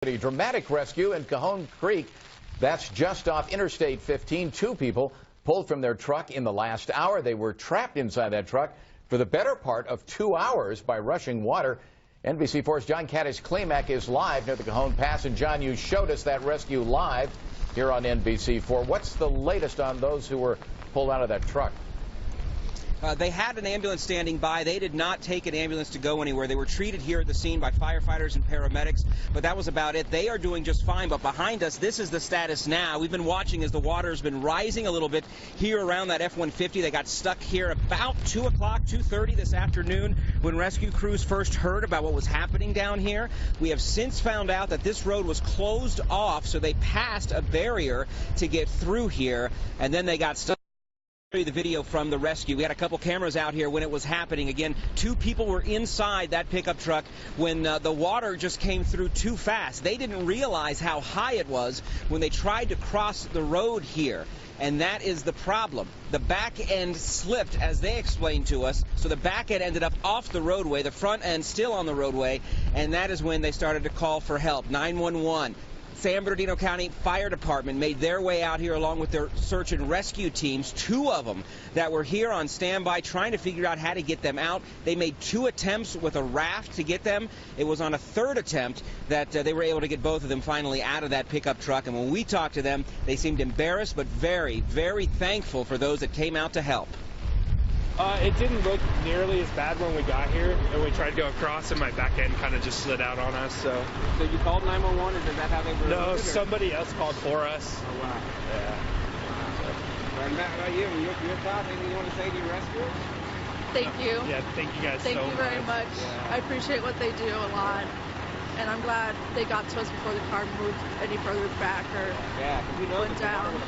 A dramatic rescue in Cajon Creek. That's just off Interstate 15. Two people pulled from their truck in the last hour. They were trapped inside that truck for the better part of 2 hours by rushing water. NBC4's John Caddis-Klimack is live near the Cajon Pass. And John, you showed us that rescue live here on NBC4. What's the latest on those who were pulled out of that truck? They had an ambulance standing by. They did not take an ambulance to go anywhere. They were treated here at the scene by firefighters and paramedics, but that was about it. They are doing just fine, but behind us, this is the status now. We've been watching as the water has been rising a little bit here around that F-150. They got stuck here about 2 o'clock, 2:30 this afternoon when rescue crews first heard about what was happening down here. We have since found out that this road was closed off, so they passed a barrier to get through here, and then they got stuck. The video from the rescue. We had a couple cameras out here when it was happening. Again, 2 people were inside that pickup truck when the water just came through too fast. They didn't realize how high it was when they tried to cross the road here. And that is the problem. The back end slipped, as they explained to us, so the back end ended up off the roadway, the front end still on the roadway, and that is when they started to call for help. 911. San Bernardino County Fire Department made their way out here along with their search and rescue teams, 2 of them that were here on standby trying to figure out how to get them out. They made 2 attempts with a raft to get them. It was on a 3rd attempt that they were able to get both of them finally out of that pickup truck. And when we talked to them, they seemed embarrassed but very, very thankful for those that came out to help. It didn't look nearly as bad when we got here, and we tried to go across, and my back end kind of just slid out on us. So you called 911, or is that how they were? No, somebody else called for us. Oh, wow. Yeah. And Matt, about you? Your thoughts? Anything you want to say to your rescuers? Thank you. Yeah, thank you guys so much. Thank you very much. Yeah. I appreciate what they do a lot, and I'm glad they got to us before the car moved any further back or went down.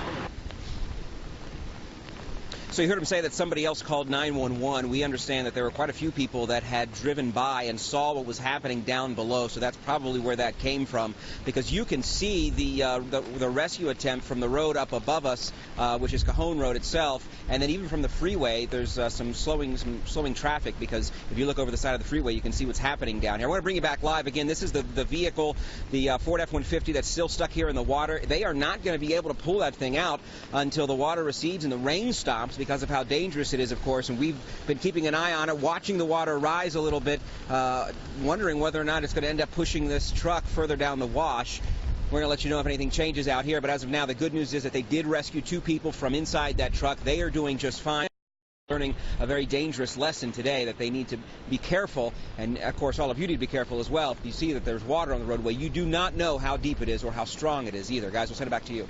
So you heard him say that somebody else called 911. We understand that there were quite a few people that had driven by and saw what was happening down below, so that's probably where that came from, because you can see the rescue attempt from the road up above us, which is Cajon Road itself, and then even from the freeway, there's some slowing traffic, because if you look over the side of the freeway, you can see what's happening down here. I want to bring you back live again. This is the vehicle, the Ford F-150 that's still stuck here in the water. They are not going to be able to pull that thing out until the water recedes and the rain stops, because of how dangerous it is, of course, and we've been keeping an eye on it, watching the water rise a little bit, wondering whether or not it's going to end up pushing this truck further down the wash. We're going to let you know if anything changes out here, but as of now, the good news is that they did rescue 2 people from inside that truck. They are doing just fine. Learning a very dangerous lesson today, that they need to be careful, and of course all of you need to be careful as well. If you see that there's water on the roadway, you do not know how deep it is or how strong it is either. Guys, we'll send it back to you.